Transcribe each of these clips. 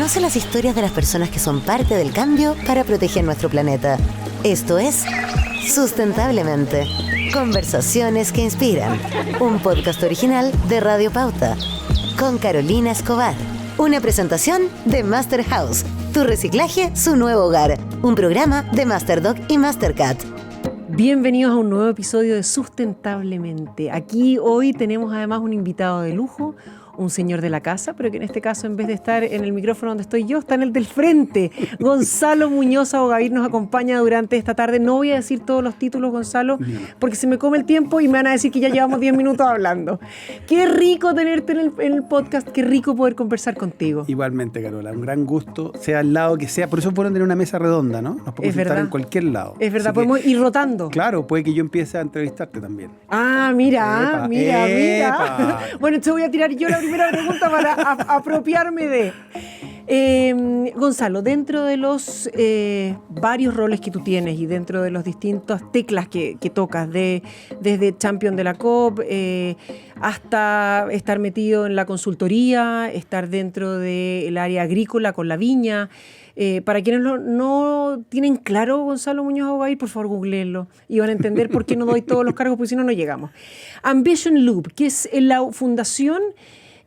Conoce las historias de las personas que son parte del cambio para proteger nuestro planeta. Esto es Sustentablemente. Conversaciones que inspiran. Un podcast original de Radio Pauta. Con Carolina Escobar. Una presentación de Master House. Tu reciclaje, su nuevo hogar. Un programa de Masterdoc y Mastercat. Bienvenidos a un nuevo episodio de Sustentablemente. Aquí hoy tenemos además un invitado de lujo, un señor de la casa, pero que en este caso, en vez de estar en el micrófono donde estoy yo, está en el del frente. Gonzalo Muñoz Abogavir nos acompaña durante esta tarde. No voy a decir todos los títulos, Gonzalo, porque se me come el tiempo y me van a decir que ya llevamos 10 minutos hablando. Qué rico tenerte en el podcast, qué rico poder conversar contigo. Igualmente, Carola, un gran gusto, sea al lado que sea. Por eso es bueno tener una mesa redonda, ¿no? Nos podemos sentar en cualquier lado. Es verdad, podemos ir rotando. Claro, puede que yo empiece a entrevistarte también. Ah, mira. Bueno, te voy a tirar yo la primera pregunta para apropiarme de... Gonzalo, dentro de los varios roles que tú tienes y dentro de los distintas teclas que tocas, desde champion de la COP hasta estar metido en la consultoría, estar dentro del área agrícola con la viña, para quienes no tienen claro Gonzalo Muñoz Abogavir, por favor googleenlo y van a entender por qué no doy todos los cargos, porque si no, no llegamos. Ambition Loop, que es la fundación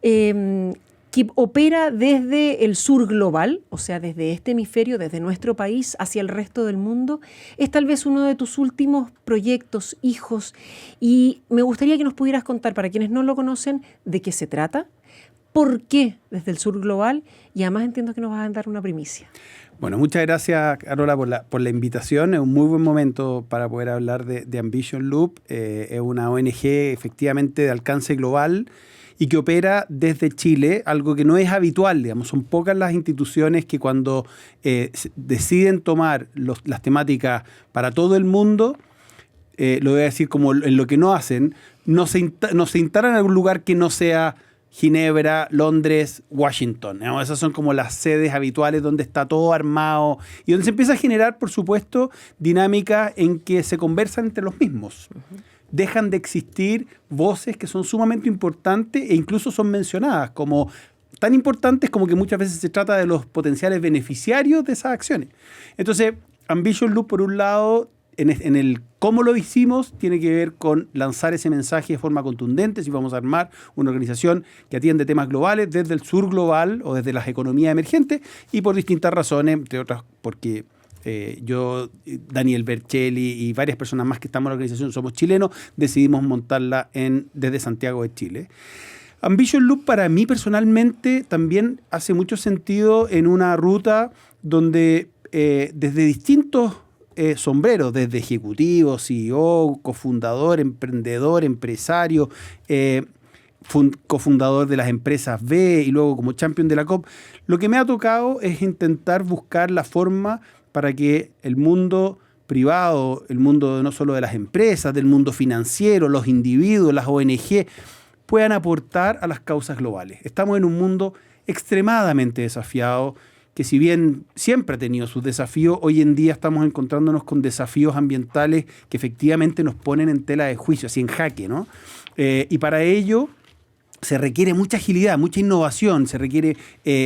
que opera desde el sur global, o sea, desde este hemisferio, desde nuestro país hacia el resto del mundo, es tal vez uno de tus últimos proyectos, hijos, y me gustaría que nos pudieras contar, para quienes no lo conocen, de qué se trata, por qué desde el sur global, y además entiendo que nos vas a dar una primicia. Bueno, muchas gracias, Carola, por la invitación. Es un muy buen momento para poder hablar de Ambition Loop. Es una ONG efectivamente de alcance global y que opera desde Chile, algo que no es habitual, digamos. Son pocas las instituciones que cuando deciden tomar las temáticas para todo el mundo, lo voy a decir como en lo que no hacen, no se instalan en algún lugar que no sea Ginebra, Londres, Washington. ¿No? Esas son como las sedes habituales donde está todo armado y donde se empieza a generar, por supuesto, dinámicas en que se conversan entre los mismos. Uh-huh. Dejan de existir voces que son sumamente importantes e incluso son mencionadas como tan importantes como que muchas veces se trata de los potenciales beneficiarios de esas acciones. Entonces, Ambition Loop, por un lado, en el cómo lo hicimos, tiene que ver con lanzar ese mensaje de forma contundente. Si vamos a armar una organización que atiende temas globales desde el sur global o desde las economías emergentes y por distintas razones, entre otras porque yo, Daniel Berchelli y varias personas más que estamos en la organización somos chilenos, decidimos montarla desde Santiago de Chile. Ambition Loop para mí personalmente también hace mucho sentido en una ruta donde desde distintos sombreros, desde ejecutivo, CEO, cofundador, emprendedor, empresario, cofundador de las empresas B y luego como champion de la COP, lo que me ha tocado es intentar buscar la forma para que el mundo privado, el mundo no solo de las empresas, del mundo financiero, los individuos, las ONG, puedan aportar a las causas globales. Estamos en un mundo extremadamente desafiado, que si bien siempre ha tenido sus desafíos, hoy en día estamos encontrándonos con desafíos ambientales que efectivamente nos ponen en tela de juicio, así en jaque, ¿no? Y para ello se requiere mucha agilidad, mucha innovación, se requiere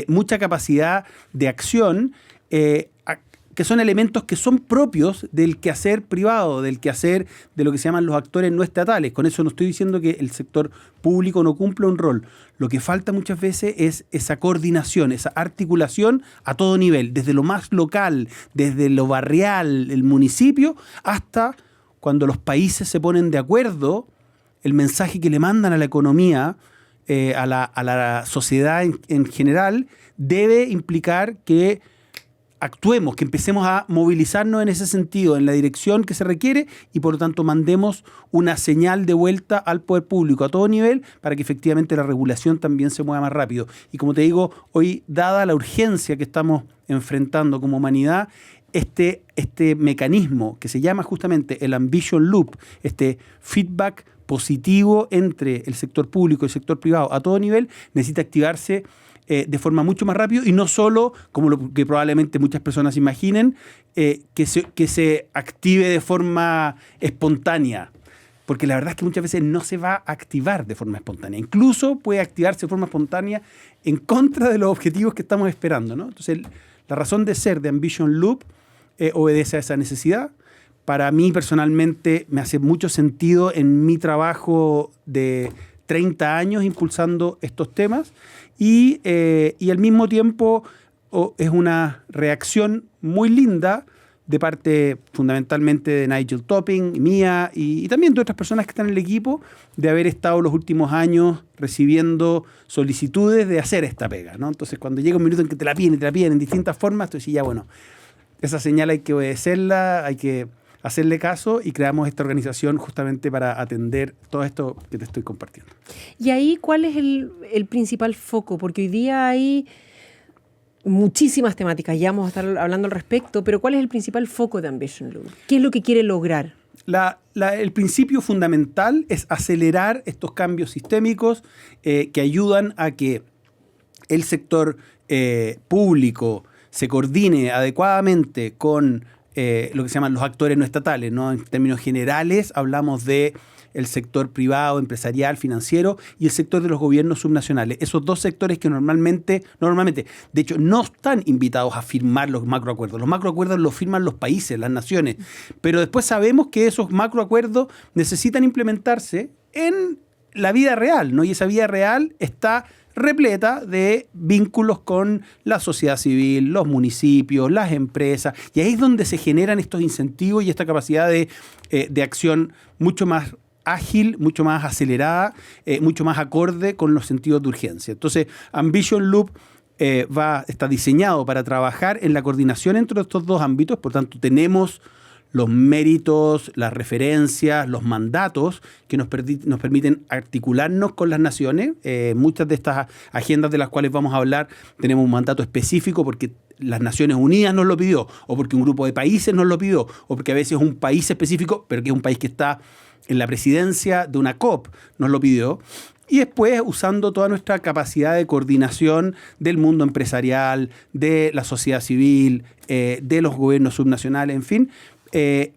mucha capacidad de acción, que son elementos que son propios del quehacer privado, del quehacer de lo que se llaman los actores no estatales. Con eso no estoy diciendo que el sector público no cumpla un rol. Lo que falta muchas veces es esa coordinación, esa articulación a todo nivel, desde lo más local, desde lo barrial, el municipio, hasta cuando los países se ponen de acuerdo, el mensaje que le mandan a la economía, a la sociedad en general, debe implicar que actuemos, que empecemos a movilizarnos en ese sentido, en la dirección que se requiere y por lo tanto mandemos una señal de vuelta al poder público a todo nivel para que efectivamente la regulación también se mueva más rápido. Y como te digo, hoy, dada la urgencia que estamos enfrentando como humanidad, este mecanismo que se llama justamente el Ambition Loop, este feedback positivo entre el sector público y el sector privado a todo nivel, necesita activarse de forma mucho más rápido y no solo, como lo que probablemente muchas personas imaginen, que se active de forma espontánea. porque la verdad es que muchas veces no se va a activar de forma espontánea. Incluso puede activarse de forma espontánea en contra de los objetivos que estamos esperando, ¿no? Entonces, la razón de ser de Ambition Loop obedece a esa necesidad. Para mí, personalmente, me hace mucho sentido en mi trabajo de 30 años impulsando estos temas y al mismo tiempo es una reacción muy linda de parte fundamentalmente de Nigel Topping, mía y también de otras personas que están en el equipo, de haber estado los últimos años recibiendo solicitudes de hacer esta pega, ¿no? Entonces, cuando llega un minuto en que te la piden en distintas formas, tú dices, ya bueno, esa señal hay que obedecerla, hay que hacerle caso y creamos esta organización justamente para atender todo esto que te estoy compartiendo. Y ahí, ¿cuál es el principal foco? Porque hoy día hay muchísimas temáticas, ya vamos a estar hablando al respecto, pero ¿cuál es el principal foco de Ambition Loop? ¿Qué es lo que quiere lograr? El principio fundamental es acelerar estos cambios sistémicos que ayudan a que el sector público se coordine adecuadamente con lo que se llaman los actores no estatales, ¿no? En términos generales hablamos de el sector privado, empresarial, financiero y el sector de los gobiernos subnacionales. Esos dos sectores que normalmente, de hecho, no están invitados a firmar los macroacuerdos. Los macroacuerdos los firman los países, las naciones. Pero después sabemos que esos macroacuerdos necesitan implementarse en la vida real, ¿no? Y esa vida real está repleta de vínculos con la sociedad civil, los municipios, las empresas, y ahí es donde se generan estos incentivos y esta capacidad de acción mucho más ágil, mucho más acelerada, mucho más acorde con los sentidos de urgencia. Entonces, Ambition Loop está diseñado para trabajar en la coordinación entre estos dos ámbitos, por tanto tenemos los méritos, las referencias, los mandatos que nos permiten articularnos con las naciones. Muchas de estas agendas de las cuales vamos a hablar tenemos un mandato específico porque las Naciones Unidas nos lo pidió, o porque un grupo de países nos lo pidió, o porque a veces un país específico, pero que es un país que está en la presidencia de una COP, nos lo pidió. Y después, usando toda nuestra capacidad de coordinación del mundo empresarial, de la sociedad civil, de los gobiernos subnacionales, en fin,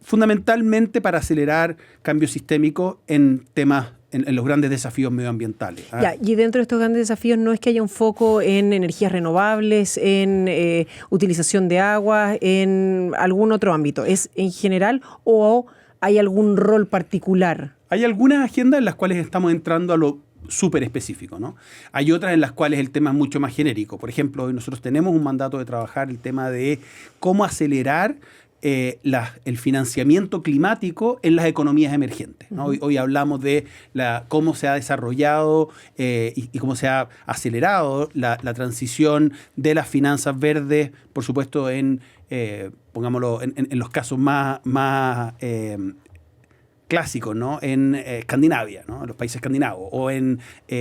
fundamentalmente para acelerar cambios sistémicos en temas, en los grandes desafíos medioambientales. Ya, y dentro de estos grandes desafíos no es que haya un foco en energías renovables, en utilización de agua, en algún otro ámbito. ¿Es en general o hay algún rol particular? Hay algunas agendas en las cuales estamos entrando a lo súper específico, ¿no? Hay otras en las cuales el tema es mucho más genérico. Por ejemplo, hoy nosotros tenemos un mandato de trabajar el tema de cómo acelerar el financiamiento climático en las economías emergentes, ¿no? Hoy hablamos de cómo se ha desarrollado y cómo se ha acelerado la transición de las finanzas verdes, por supuesto, pongámoslo, en los casos más clásicos, ¿no? En Escandinavia, ¿no? En los países escandinavos, o en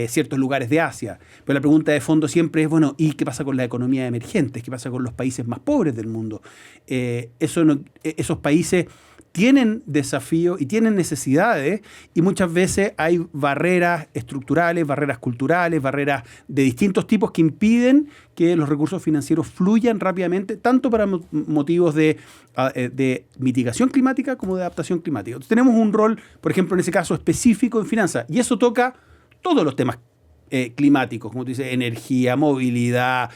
ciertos lugares de Asia. Pero la pregunta de fondo siempre es, bueno, ¿y qué pasa con las economías emergentes? ¿Qué pasa con los países más pobres del mundo? Esos países tienen desafíos y tienen necesidades, y muchas veces hay barreras estructurales, barreras culturales, barreras de distintos tipos que impiden que los recursos financieros fluyan rápidamente, tanto para motivos de mitigación climática como de adaptación climática. Entonces, tenemos un rol, por ejemplo, en ese caso específico en finanzas, y eso toca todos los temas climáticos, como tú dices, energía, movilidad,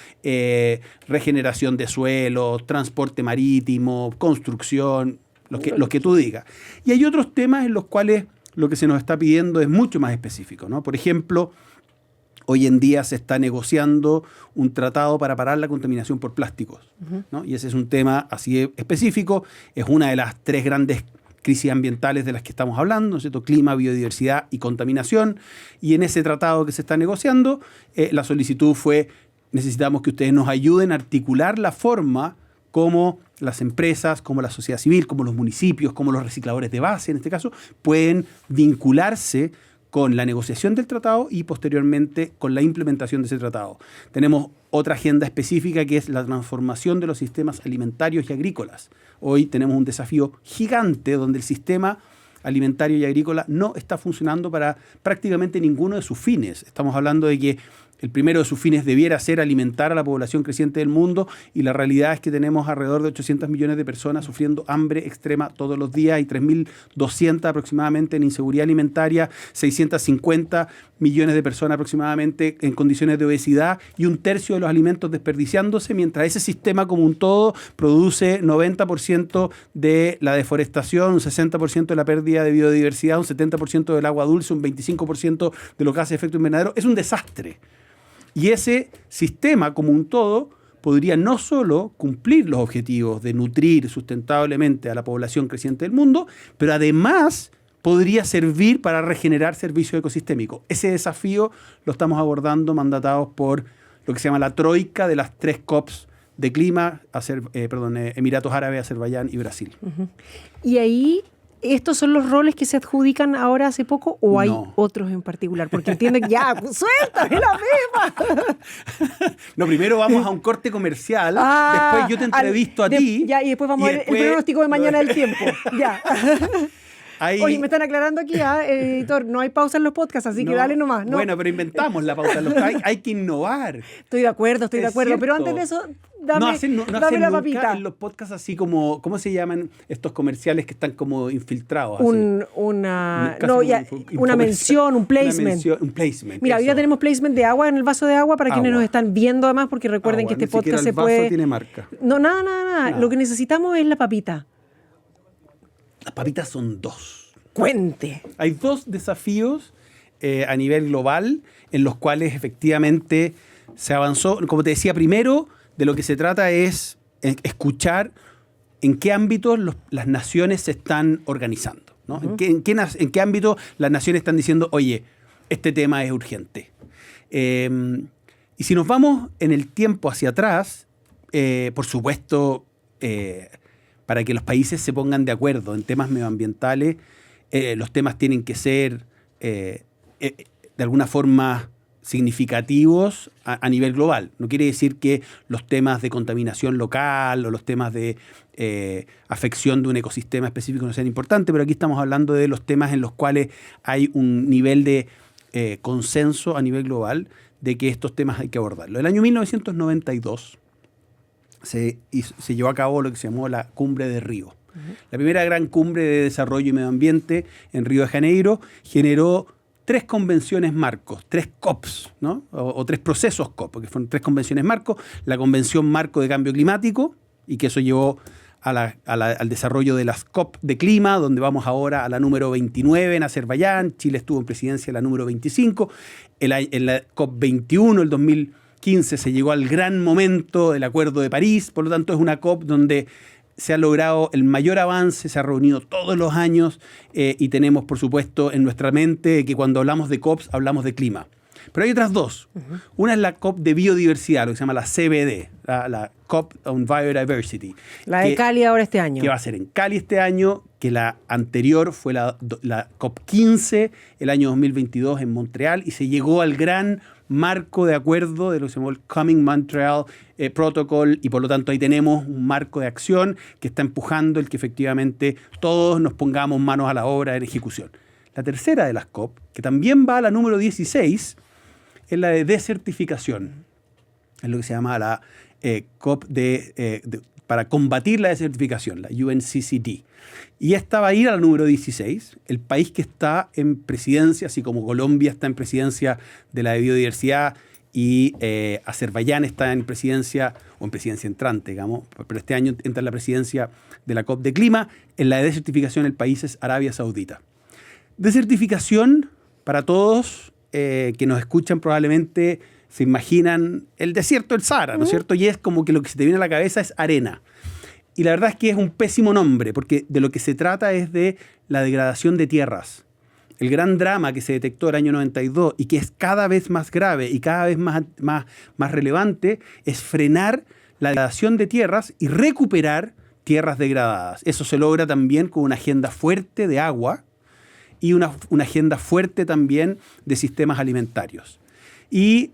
regeneración de suelos, transporte marítimo, construcción, los que tú digas. Y hay otros temas en los cuales lo que se nos está pidiendo es mucho más específico, ¿no? Por ejemplo, hoy en día se está negociando un tratado para parar la contaminación por plásticos, ¿no? Y ese es un tema así específico, es una de las 3 grandes crisis ambientales de las que estamos hablando, ¿no es cierto? Clima, biodiversidad y contaminación. Y en ese tratado que se está negociando, la solicitud fue: necesitamos que ustedes nos ayuden a articular la forma como las empresas, como la sociedad civil, como los municipios, como los recicladores de base, en este caso, pueden vincularse con la negociación del tratado y posteriormente con la implementación de ese tratado. Tenemos otra agenda específica que es la transformación de los sistemas alimentarios y agrícolas. Hoy tenemos un desafío gigante donde el sistema alimentario y agrícola no está funcionando para prácticamente ninguno de sus fines. Estamos hablando de que el primero de sus fines debiera ser alimentar a la población creciente del mundo, y la realidad es que tenemos alrededor de 800 millones de personas sufriendo hambre extrema todos los días, y 3.200 aproximadamente en inseguridad alimentaria, 650 millones de personas aproximadamente en condiciones de obesidad, y un tercio de los alimentos desperdiciándose, mientras ese sistema como un todo produce 90% de la deforestación, un 60% de la pérdida de biodiversidad, un 70% del agua dulce, un 25% de los gases de efecto invernadero. Es un desastre. Y ese sistema como un todo podría no solo cumplir los objetivos de nutrir sustentablemente a la población creciente del mundo, pero además podría servir para regenerar servicios ecosistémicos. Ese desafío lo estamos abordando mandatados por lo que se llama la troika de las 3 COPs de clima, Emiratos Árabes, Azerbaiyán y Brasil. Uh-huh. Y ahí, ¿estos son los roles que se adjudican ahora hace poco o hay otros en particular? Porque entiendo que ya, suéltame la misma. No, primero vamos a un corte comercial, después yo te entrevisto a ti. Ya, y después vamos a ver el pronóstico de mañana del tiempo. Ya. Oye, me están aclarando aquí, editor, no hay pausa en los podcasts, así que dale nomás. No. Bueno, pero inventamos la pausa en los podcasts. Hay que innovar. Estoy de acuerdo. Cierto. Pero antes de eso, dame la papita. En los podcasts así como, ¿cómo se llaman estos comerciales que están como infiltrados? Una mención, un placement. Un placement. Mira, hoy ya tenemos placement de agua en el vaso de agua para quienes nos están viendo además, porque recuerden que este podcast se puede... El vaso tiene marca. No, nada. Lo que necesitamos es la papita. Las papitas son 2. Cuente. Hay 2 desafíos a nivel global en los cuales efectivamente se avanzó. Como te decía, primero de lo que se trata es escuchar en qué ámbitos las naciones se están organizando, ¿no? Uh-huh. ¿En qué ámbito las naciones están diciendo, oye, este tema es urgente? Y si nos vamos en el tiempo hacia atrás, por supuesto... para que los países se pongan de acuerdo en temas medioambientales, los temas tienen que ser de alguna forma significativos a nivel global. No quiere decir que los temas de contaminación local o los temas de afección de un ecosistema específico no sean importantes, pero aquí estamos hablando de los temas en los cuales hay un nivel de consenso a nivel global de que estos temas hay que abordarlos. El año 1992... se llevó a cabo lo que se llamó la Cumbre de Río. Uh-huh. La primera gran cumbre de desarrollo y medio ambiente en Río de Janeiro generó 3 convenciones marcos, 3 COPs, ¿no? o 3 procesos COP, porque fueron 3 convenciones marcos. La Convención Marco de Cambio Climático, y que eso llevó al desarrollo de las COP de clima, donde vamos ahora a la número 29 en Azerbaiyán. Chile estuvo en presidencia en la número 25. En la COP 21, el 2015, se llegó al gran momento del Acuerdo de París. Por lo tanto, es una COP donde se ha logrado el mayor avance, se ha reunido todos los años y tenemos, por supuesto, en nuestra mente que cuando hablamos de COPs, hablamos de clima. Pero hay otras 2. Uh-huh. Una es la COP de biodiversidad, lo que se llama la CBD, la COP on Biodiversity. La de Cali ahora este año. Que va a ser en Cali este año, que la anterior fue la COP 15, el año 2022 en Montreal, y se llegó al gran marco de acuerdo de lo que se llamó el Coming Montreal Protocol, y por lo tanto ahí tenemos un marco de acción que está empujando el que efectivamente todos nos pongamos manos a la obra en ejecución. La tercera de las COP, que también va a la número 16, es la de desertificación. Es lo que se llama la COP para combatir la desertificación, la UNCCD. Y esta va a ir a la número 16, el país que está en presidencia, así como Colombia está en presidencia de la de biodiversidad y Azerbaiyán está en presidencia, o en presidencia entrante, digamos, pero este año entra en la presidencia de la COP de clima. En la de desertificación el país es Arabia Saudita. Desertificación, para todos que nos escuchan probablemente se imaginan el desierto del Sahara, ¿no es cierto? Y es como que lo que se te viene a la cabeza es arena. Y la verdad es que es un pésimo nombre, porque de lo que se trata es de la degradación de tierras. El gran drama que se detectó el año 92 y que es cada vez más grave y cada vez más relevante es frenar la degradación de tierras y recuperar tierras degradadas. Eso se logra también con una agenda fuerte de agua y una agenda fuerte también de sistemas alimentarios. Y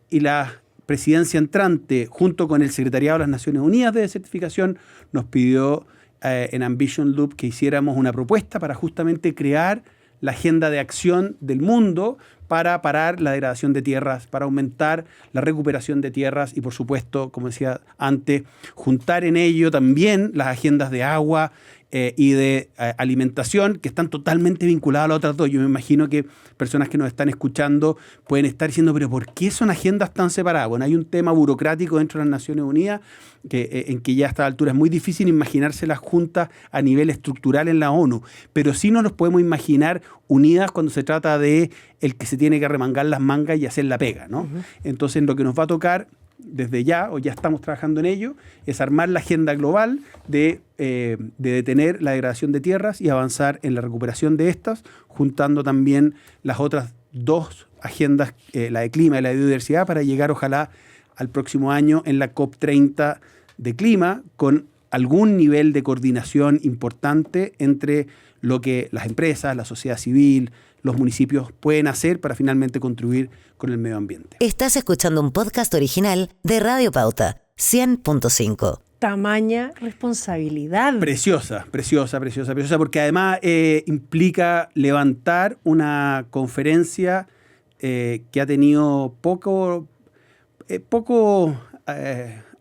la presidencia entrante, junto con el Secretariado de las Naciones Unidas de Desertificación, nos pidió en Ambition Loop que hiciéramos una propuesta para justamente crear la agenda de acción del mundo para parar la degradación de tierras, para aumentar la recuperación de tierras y, por supuesto, como decía antes, juntar en ello también las agendas de agua y de alimentación, que están totalmente vinculadas a las otras dos. Yo me imagino que personas que nos están escuchando pueden estar diciendo, pero ¿por qué son agendas tan separadas? Bueno, hay un tema burocrático dentro de las Naciones Unidas en que ya a esta altura es muy difícil imaginarse las juntas a nivel estructural en la ONU, pero sí nos los podemos imaginar unidas cuando se trata de el que se tiene que arremangar las mangas y hacer la pega, ¿no? Uh-huh. Entonces, lo que nos va a tocar desde ya, o ya estamos trabajando en ello, es armar la agenda global de detener la degradación de tierras y avanzar en la recuperación de estas, juntando también las otras dos agendas, la de clima y la de biodiversidad, para llegar ojalá al próximo año en la COP30 de clima, con algún nivel de coordinación importante entre lo que las empresas, la sociedad civil, los municipios pueden hacer para finalmente contribuir con el medio ambiente. Estás escuchando un podcast original de Radio Pauta, 100.5. Tamaña responsabilidad. Preciosa, porque además implica levantar una conferencia que ha tenido poco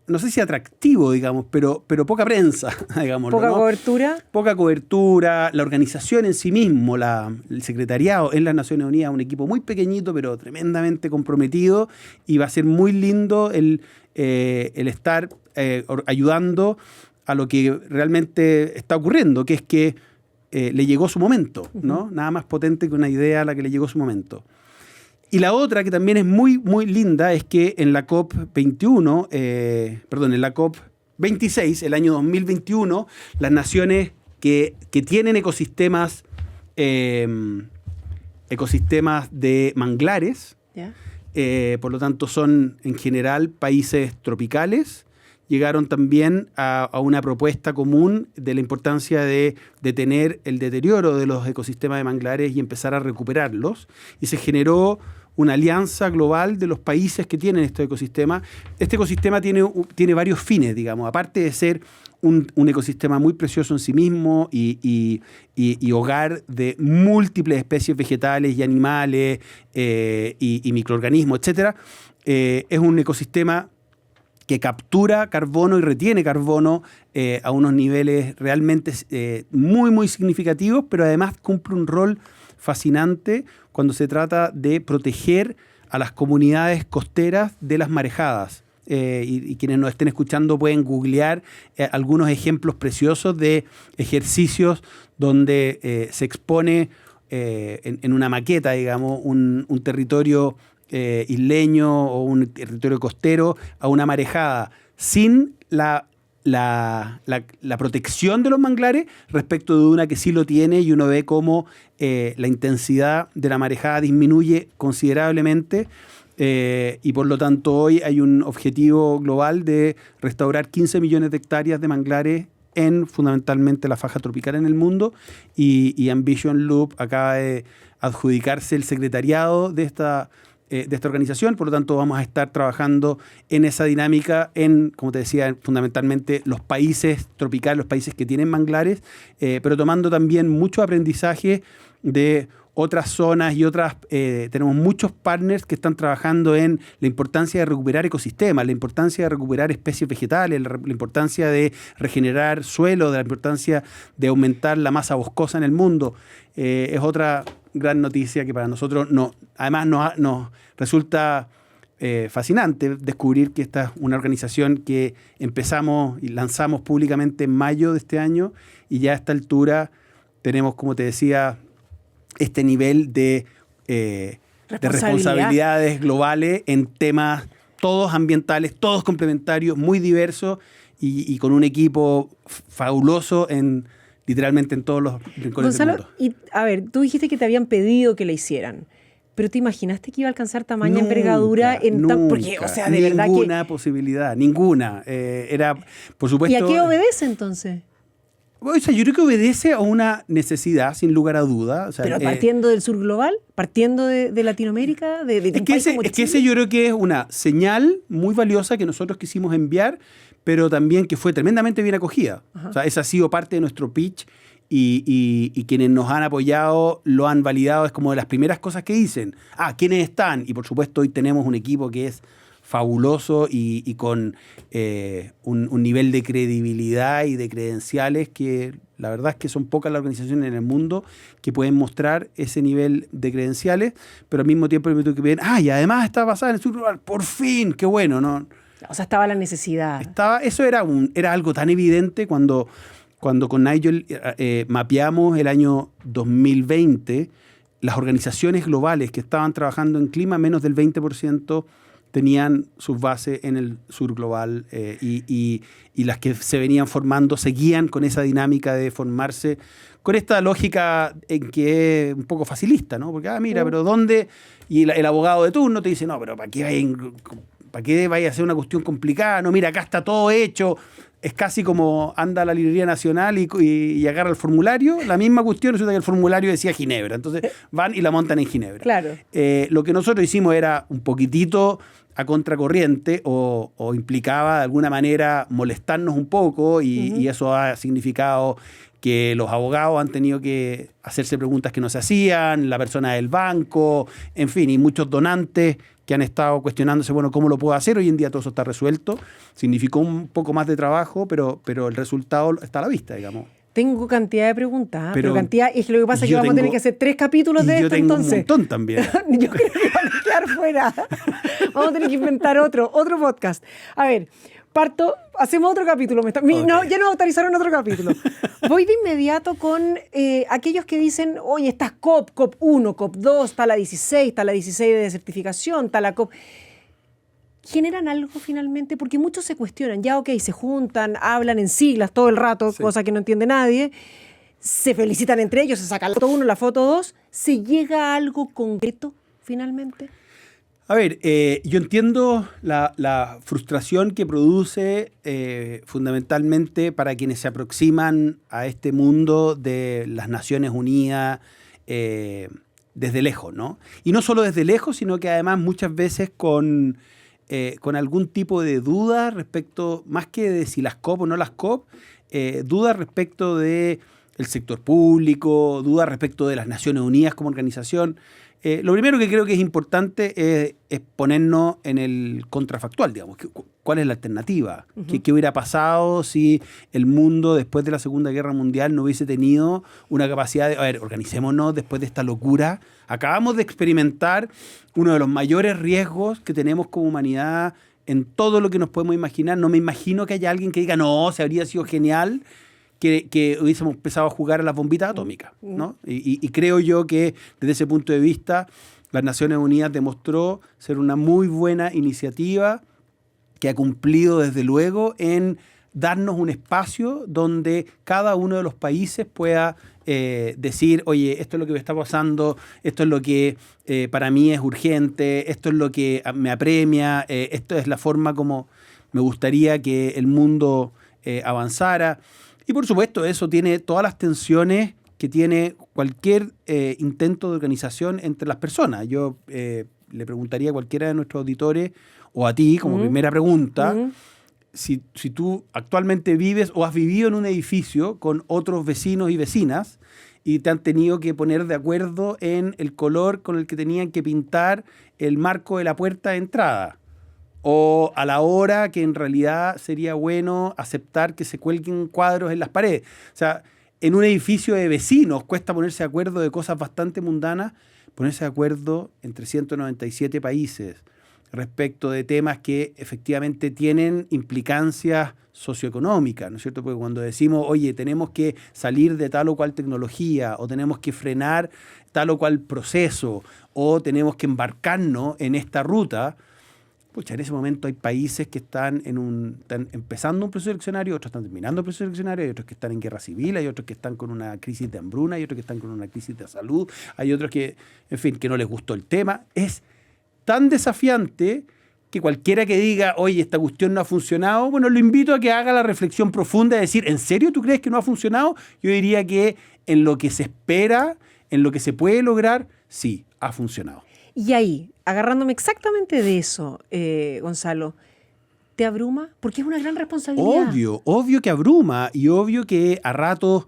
no sé si atractivo, digamos, pero poca prensa, digamos. ¿Poca cobertura? Poca cobertura. La organización en sí mismo, el secretariado en las Naciones Unidas, un equipo muy pequeñito, pero tremendamente comprometido, y va a ser muy lindo el estar ayudando a lo que realmente está ocurriendo, que es que le llegó su momento, ¿no? Uh-huh. Nada más potente que una idea a la que le llegó su momento. Y la otra, que también es muy, muy linda, es que en la COP21, en la COP26, el año 2021, las naciones que tienen ecosistemas de manglares, yeah. Por lo tanto son en general países tropicales, llegaron también a una propuesta común de la importancia de detener el deterioro de los ecosistemas de manglares y empezar a recuperarlos. Y se generó una alianza global de los países que tienen estos ecosistemas. Este ecosistema tiene varios fines, digamos. Aparte de ser un ecosistema muy precioso en sí mismo y hogar de múltiples especies vegetales y animales y microorganismos, etc., es un ecosistema que captura carbono y retiene carbono a unos niveles realmente muy, muy significativos, pero además cumple un rol fascinante cuando se trata de proteger a las comunidades costeras de las marejadas. Y quienes nos estén escuchando pueden googlear algunos ejemplos preciosos de ejercicios donde se expone en una maqueta, digamos, un territorio isleño o un territorio costero a una marejada sin la protección de los manglares respecto de una que sí lo tiene, y uno ve cómo la intensidad de la marejada disminuye considerablemente, y por lo tanto hoy hay un objetivo global de restaurar 15 millones de hectáreas de manglares en fundamentalmente la faja tropical en el mundo, y Ambition Loop acaba de adjudicarse el secretariado de esta organización. Por lo tanto, vamos a estar trabajando en esa dinámica como te decía, fundamentalmente los países tropicales, los países que tienen manglares, pero tomando también mucho aprendizaje de otras zonas y otras. Tenemos muchos partners que están trabajando en la importancia de recuperar ecosistemas, la importancia de recuperar especies vegetales, la importancia de regenerar suelo, de la importancia de aumentar la masa boscosa en el mundo. Es otra gran noticia que para nosotros además nos resulta fascinante descubrir que esta es una organización que empezamos y lanzamos públicamente en mayo de este año, y ya a esta altura tenemos, como te decía, este nivel de responsabilidades globales en temas todos ambientales, todos complementarios, muy diversos, y con un equipo fabuloso literalmente en todos los rincones del mundo. Y a ver, tú dijiste que te habían pedido que la hicieran, pero ¿te imaginaste que iba a alcanzar tamaña envergadura porque, o sea, de verdad que ninguna posibilidad, ninguna. Era, por supuesto. ¿Y a qué obedece entonces? O sea, yo creo que obedece a una necesidad, sin lugar a duda. O sea, pero partiendo del sur global, partiendo de Latinoamérica, es que ese yo creo que es una señal muy valiosa que nosotros quisimos enviar, pero también que fue tremendamente bien acogida. Ajá. O sea, esa ha sido parte de nuestro pitch, y quienes nos han apoyado lo han validado, es como de las primeras cosas que dicen. ¿Quiénes están? Y por supuesto hoy tenemos un equipo que es fabuloso y con un nivel de credibilidad y de credenciales que la verdad es que son pocas las organizaciones en el mundo que pueden mostrar ese nivel de credenciales, pero al mismo tiempo me tuve que ver, y además está basada en el sur global, por fin, qué bueno, ¿no? O sea, estaba la necesidad. Eso era algo tan evidente cuando con Nigel mapeamos el año 2020, las organizaciones globales que estaban trabajando en clima, menos del 20% tenían sus bases en el sur global y las que se venían formando seguían con esa dinámica de formarse, con esta lógica en que es un poco facilista, ¿no? Porque, mira, pero ¿dónde? Y el abogado de turno te dice, no, pero ¿para qué vaya a ser una cuestión complicada? No, mira, acá está todo hecho. Es casi como anda a la librería nacional y agarra el formulario. La misma cuestión, resulta que el formulario decía Ginebra. Entonces van y la montan en Ginebra. Claro. Lo que nosotros hicimos era un poquitito a contracorriente o implicaba de alguna manera molestarnos un poco y eso ha significado que los abogados han tenido que hacerse preguntas que no se hacían, la persona del banco, en fin, y muchos donantes que han estado cuestionándose, bueno, ¿cómo lo puedo hacer? Hoy en día todo eso está resuelto. Significó un poco más de trabajo, pero el resultado está a la vista, digamos. Tengo cantidad de preguntas, pero cantidad, es que lo que pasa es que vamos a tener que hacer 3 capítulos de esto, entonces. Yo tengo un montón también. Yo creo que van a quedar fuera. Vamos a tener que inventar otro podcast. A ver, hacemos otro capítulo. No, ya nos autorizaron otro capítulo. Voy de inmediato con aquellos que dicen, oye, estas COP 1, COP 2, está la 16 de desertificación, está la COP... ¿Generan algo finalmente? Porque muchos se cuestionan, se juntan, hablan en siglas todo el rato, sí, cosa que no entiende nadie, se felicitan entre ellos, se saca la foto 1, la foto 2, ¿se llega a algo concreto finalmente? A ver, yo entiendo la frustración que produce fundamentalmente para quienes se aproximan a este mundo de las Naciones Unidas desde lejos, ¿no? Y no solo desde lejos, sino que además muchas veces con algún tipo de duda respecto, más que de si las COP o no las COP, duda respecto del sector público, duda respecto de las Naciones Unidas como organización. Lo primero que creo que es importante es ponernos en el contrafactual, digamos. ¿Cuál es la alternativa? Uh-huh. ¿Qué hubiera pasado si el mundo después de la Segunda Guerra Mundial no hubiese tenido una capacidad de, organicémonos después de esta locura? Acabamos de experimentar uno de los mayores riesgos que tenemos como humanidad en todo lo que nos podemos imaginar. No me imagino que haya alguien que diga, no, se habría sido genial que hubiésemos empezado a jugar a las bombitas atómicas, ¿no? Y creo yo que desde ese punto de vista las Naciones Unidas demostró ser una muy buena iniciativa que ha cumplido desde luego en darnos un espacio donde cada uno de los países pueda decir, oye, esto es lo que me está pasando, esto es lo que para mí es urgente, esto es lo que me apremia, esto es la forma como me gustaría que el mundo avanzara. Y por supuesto eso tiene todas las tensiones que tiene cualquier intento de organización entre las personas. Yo le preguntaría a cualquiera de nuestros auditores o a ti como primera pregunta, si tú actualmente vives o has vivido en un edificio con otros vecinos y vecinas y te han tenido que poner de acuerdo en el color con el que tenían que pintar el marco de la puerta de entrada. O a la hora que en realidad sería bueno aceptar que se cuelguen cuadros en las paredes. O sea, en un edificio de vecinos cuesta ponerse de acuerdo de cosas bastante mundanas, ponerse de acuerdo entre 197 países respecto de temas que efectivamente tienen implicancias socioeconómicas, ¿no es cierto? Porque cuando decimos, oye, tenemos que salir de tal o cual tecnología, o tenemos que frenar tal o cual proceso, o tenemos que embarcarnos en esta ruta, pucha, en ese momento hay países que están empezando un proceso eleccionario, otros están terminando el proceso eleccionario, hay otros que están en guerra civil, hay otros que están con una crisis de hambruna, hay otros que están con una crisis de salud, hay otros que, en fin, que no les gustó el tema. Es tan desafiante que cualquiera que diga, oye, esta cuestión no ha funcionado, bueno, lo invito a que haga la reflexión profunda de decir, ¿en serio tú crees que no ha funcionado? Yo diría que en lo que se espera, en lo que se puede lograr, sí, ha funcionado. Y ahí, agarrándome exactamente de eso, Gonzalo, ¿Te abruma? Porque es una gran responsabilidad. Obvio que abruma y obvio que a ratos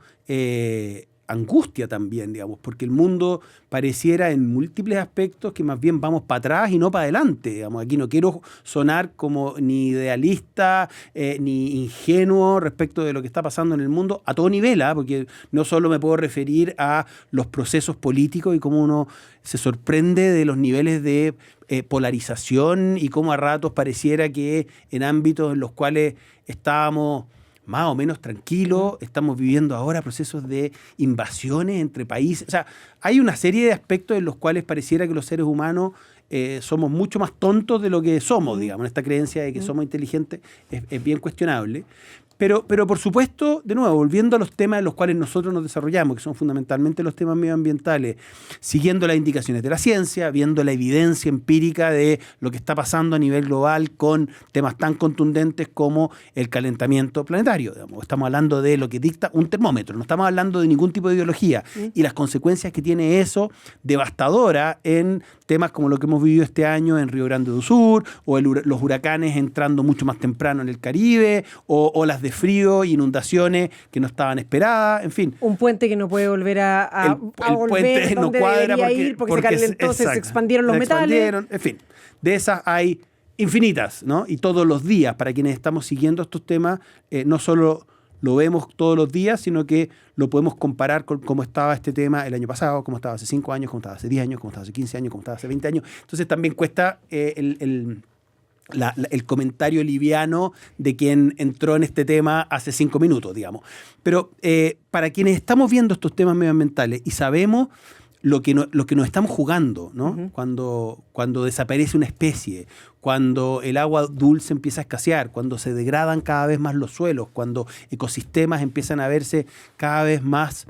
angustia también, digamos, porque el mundo pareciera en múltiples aspectos que más bien vamos para atrás y no para adelante, digamos. Aquí no quiero sonar como ni idealista ni ingenuo respecto de lo que está pasando en el mundo a todo nivel, porque no solo me puedo referir a los procesos políticos y cómo uno se sorprende de los niveles de polarización y cómo a ratos pareciera que en ámbitos en los cuales estábamos más o menos tranquilos, estamos viviendo ahora procesos de invasiones entre países. O sea, hay una serie de aspectos en los cuales pareciera que los seres humanos somos mucho más tontos de lo que somos, digamos. Esta creencia de que somos inteligentes es bien cuestionable. Pero por supuesto, de nuevo, volviendo a los temas en los cuales nosotros nos desarrollamos, que son fundamentalmente los temas medioambientales, siguiendo las indicaciones de la ciencia, viendo la evidencia empírica de lo que está pasando a nivel global con temas tan contundentes como el calentamiento planetario. Digamos. Estamos hablando de lo que dicta un termómetro, no estamos hablando de ningún tipo de ideología. Y las consecuencias que tiene eso, devastadora en temas como lo que hemos vivido este año en Río Grande do Sur, o los huracanes entrando mucho más temprano en el Caribe, o olas de frío y inundaciones que no estaban esperadas, en fin. Un puente que no puede volver a volver puente donde no cuadra debería ir porque se calentó, se expandieron los metales. En fin, de esas hay infinitas, ¿no? Y todos los días, para quienes estamos siguiendo estos temas, no solo lo vemos todos los días, sino que lo podemos comparar con cómo estaba este tema el año pasado, cómo estaba hace 5 años, cómo estaba hace 10 años, cómo estaba hace 15 años, cómo estaba hace 20 años. Entonces también cuesta el comentario liviano de quien entró en este tema hace 5 minutos, digamos. Pero para quienes estamos viendo estos temas medioambientales y sabemos lo que nos estamos jugando, ¿no? Cuando desaparece una especie, cuando el agua dulce empieza a escasear, cuando se degradan cada vez más los suelos, cuando ecosistemas empiezan a verse cada vez más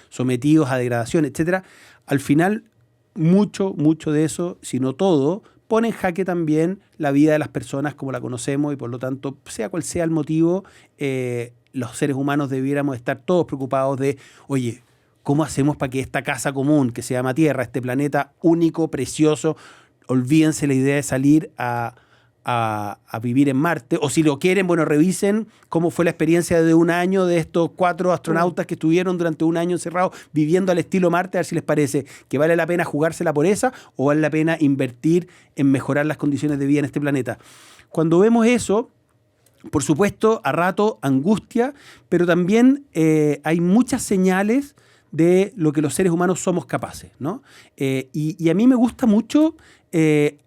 sometidos a degradación, etcétera. Al final, mucho de eso, si no todo, pone en jaque también la vida de las personas como la conocemos y por lo tanto, sea cual sea el motivo, los seres humanos debiéramos estar todos preocupados de, oye, ¿cómo hacemos para que esta casa común que se llama Tierra, este planeta único, precioso, olvídense la idea de salir a vivir en Marte? O si lo quieren, bueno, revisen cómo fue la experiencia de un año de estos 4 astronautas que estuvieron durante un año encerrados viviendo al estilo Marte, a ver si les parece que vale la pena jugársela por esa o vale la pena invertir en mejorar las condiciones de vida en este planeta. Cuando vemos eso, por supuesto, a rato angustia, pero también hay muchas señales de lo que los seres humanos somos capaces, ¿no? Y a mí me gusta mucho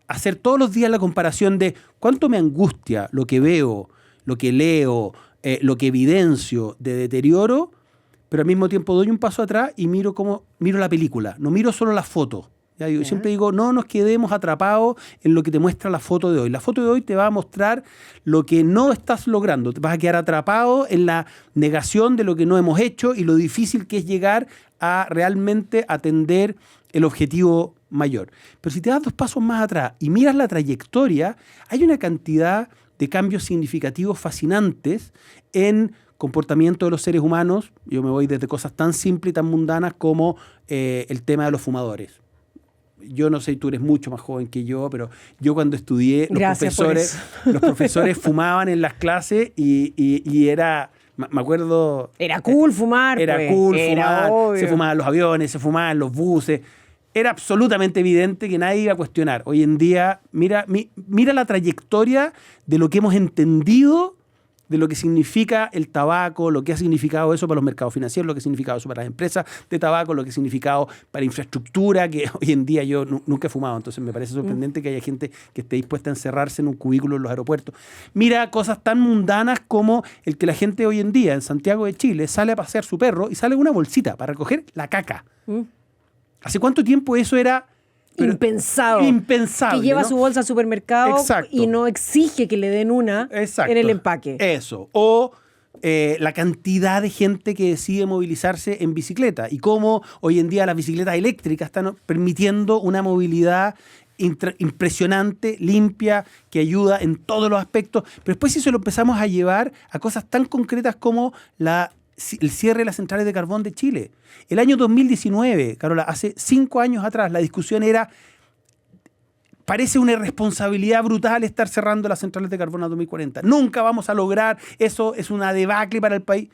hacer todos los días la comparación de cuánto me angustia lo que veo, lo que leo, lo que evidencio de deterioro, pero al mismo tiempo doy un paso atrás y miro la película, no miro solo la foto. Ya digo, siempre digo, no nos quedemos atrapados en lo que te muestra la foto de hoy. La foto de hoy te va a mostrar lo que no estás logrando. Te vas a quedar atrapado en la negación de lo que no hemos hecho y lo difícil que es llegar a realmente atender el objetivo mayor. Pero si te das 2 pasos más atrás y miras la trayectoria, hay una cantidad de cambios significativos fascinantes en comportamiento de los seres humanos. Yo me voy desde cosas tan simples y tan mundanas como el tema de los fumadores. Yo no sé, tú eres mucho más joven que yo, pero yo cuando estudié, los profesores fumaban en las clases y era, me acuerdo... Era cool fumar. Era pues. cool Era fumar, obvio. se fumaban los aviones, se fumaban los buses. Era absolutamente evidente que nadie iba a cuestionar. Hoy en día, mira la trayectoria de lo que hemos entendido de lo que significa el tabaco, lo que ha significado eso para los mercados financieros, lo que ha significado eso para las empresas de tabaco, lo que ha significado para infraestructura, que hoy en día yo nunca he fumado, entonces me parece sorprendente que haya gente que esté dispuesta a encerrarse en un cubículo en los aeropuertos. Mira cosas tan mundanas como el que la gente hoy en día en Santiago de Chile sale a pasear su perro y sale con una bolsita para recoger la caca. ¿Hace cuánto tiempo eso era... Impensable. Que lleva, ¿no?, su bolsa al supermercado. Exacto. Y no exige que le den una. Exacto. En el empaque. Eso. O la cantidad de gente que decide movilizarse en bicicleta y cómo hoy en día las bicicletas eléctricas están permitiendo una movilidad impresionante, limpia, que ayuda en todos los aspectos. Pero después si eso lo empezamos a llevar a cosas tan concretas como el cierre de las centrales de carbón de Chile. El año 2019, Carola, hace 5 años atrás, la discusión era parece una irresponsabilidad brutal estar cerrando las centrales de carbón a 2040. Nunca vamos a lograr, eso es una debacle para el país.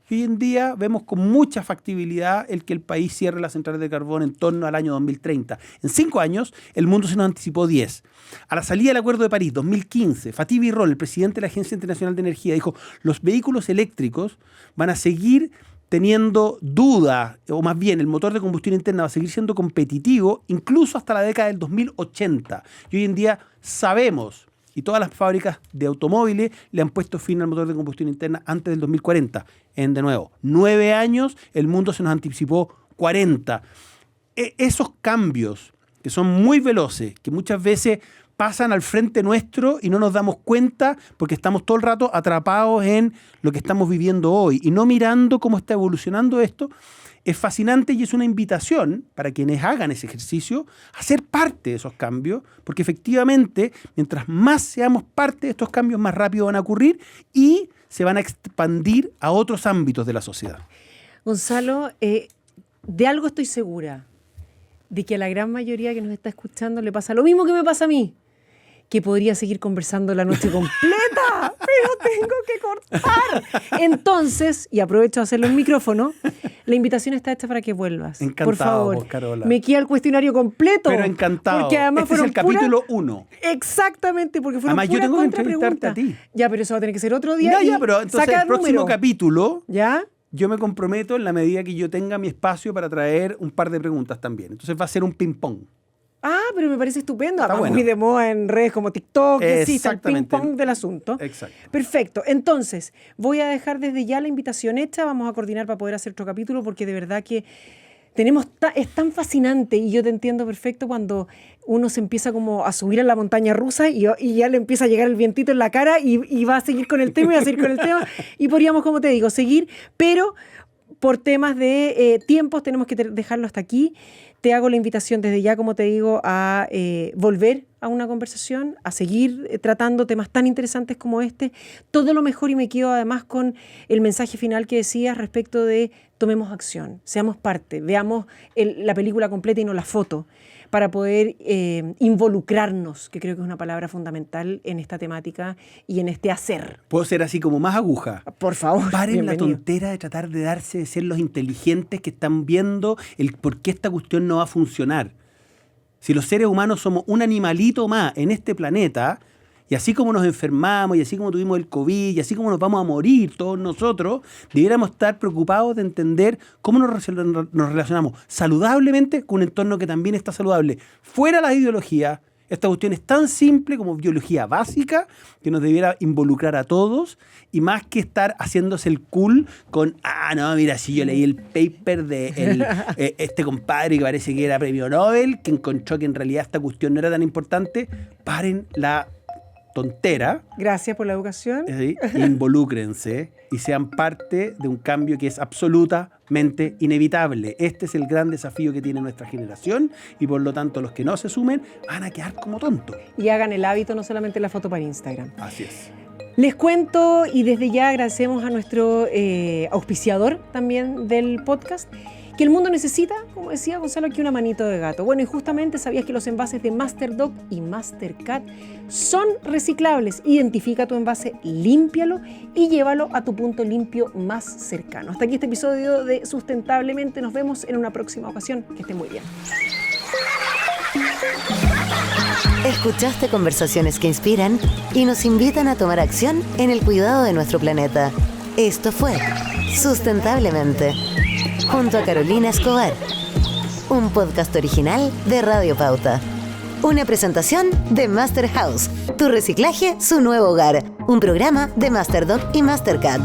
Y hoy en día vemos con mucha factibilidad el que el país cierre las centrales de carbón en torno al año 2030. En 5 años, el mundo se nos anticipó 10. A la salida del Acuerdo de París, 2015, Fatih Birol, el presidente de la Agencia Internacional de Energía, dijo: los vehículos eléctricos van a seguir teniendo duda, o más bien el motor de combustión interna va a seguir siendo competitivo incluso hasta la década del 2080. Y hoy en día sabemos, y todas las fábricas de automóviles le han puesto fin al motor de combustión interna antes del 2040. De nuevo, 9 años, el mundo se nos anticipó 40. Esos cambios que son muy veloces, que muchas veces pasan al frente nuestro y no nos damos cuenta porque estamos todo el rato atrapados en lo que estamos viviendo hoy y no mirando cómo está evolucionando esto, es fascinante y es una invitación para quienes hagan ese ejercicio a ser parte de esos cambios, porque efectivamente, mientras más seamos parte de estos cambios, más rápido van a ocurrir y se van a expandir a otros ámbitos de la sociedad. Gonzalo, de algo estoy segura, de que a la gran mayoría que nos está escuchando le pasa lo mismo que me pasa a mí, que podría seguir conversando la noche completa, pero tengo que cortar. Entonces, y aprovecho de hacerlo en micrófono, la invitación está hecha para que vuelvas. Encantado, por favor. Carola. Me queda el cuestionario completo. Pero encantado. Porque además este es el capítulo 1. Exactamente, porque fueron además, yo tengo que entrevistarte a ti. Ya, pero eso va a tener que ser otro día. Ya, pero entonces el próximo capítulo... ¿Ya? Yo me comprometo en la medida que yo tenga mi espacio para traer un par de preguntas también. Entonces va a ser un ping-pong. Ah, pero me parece estupendo. Está bueno. Muy de moda en redes como TikTok, que existe el ping-pong del asunto. Exacto. Perfecto. Entonces, voy a dejar desde ya la invitación hecha. Vamos a coordinar para poder hacer otro capítulo porque de verdad que es tan fascinante y yo te entiendo perfecto cuando uno se empieza como a subir a la montaña rusa y ya le empieza a llegar el vientito en la cara y va a seguir con el tema y va a seguir con el tema y podríamos, como te digo, seguir, pero por temas de tiempos tenemos que dejarlo hasta aquí. Te hago la invitación desde ya, como te digo, a volver a una conversación, a seguir tratando temas tan interesantes como este. Todo lo mejor, y me quedo además con el mensaje final que decías respecto de tomemos acción, seamos parte, veamos la película completa y no la foto, para poder involucrarnos, que creo que es una palabra fundamental en esta temática y en este hacer. ¿Puedo ser así como más aguja? Por favor. Paren bienvenido. la tontera de tratar de ser los inteligentes que están viendo el por qué esta cuestión no va a funcionar. Si los seres humanos somos un animalito más en este planeta, y así como nos enfermamos, y así como tuvimos el COVID, y así como nos vamos a morir todos nosotros, debiéramos estar preocupados de entender cómo nos relacionamos saludablemente con un entorno que también está saludable. Fuera las ideologías, esta cuestión es tan simple como biología básica que nos debiera involucrar a todos y más que estar haciéndose el cool con, no, mira, si yo leí el paper de este compadre que parece que era premio Nobel, que encontró que en realidad esta cuestión no era tan importante, paren la tontera. Gracias por la educación. ¿Sí? Involúcrense y sean parte de un cambio que es absolutamente inevitable. Este es el gran desafío que tiene nuestra generación y por lo tanto los que no se sumen van a quedar como tontos. Y hagan el hábito, no solamente la foto para Instagram. Así es. Les cuento y desde ya agradecemos a nuestro auspiciador también del podcast, que el mundo necesita, como decía Gonzalo, aquí una manito de gato. Bueno, y justamente sabías que los envases de Masterdoc y Mastercat son reciclables. Identifica tu envase, límpialo y llévalo a tu punto limpio más cercano. Hasta aquí este episodio de Sustentablemente. Nos vemos en una próxima ocasión. Que estén muy bien. Escuchaste conversaciones que inspiran y nos invitan a tomar acción en el cuidado de nuestro planeta. Esto fue Sustentablemente, junto a Carolina Escobar, un podcast original de Radio Pauta. Una presentación de Master House, tu reciclaje, su nuevo hogar. Un programa de Masterdoc y Mastercat.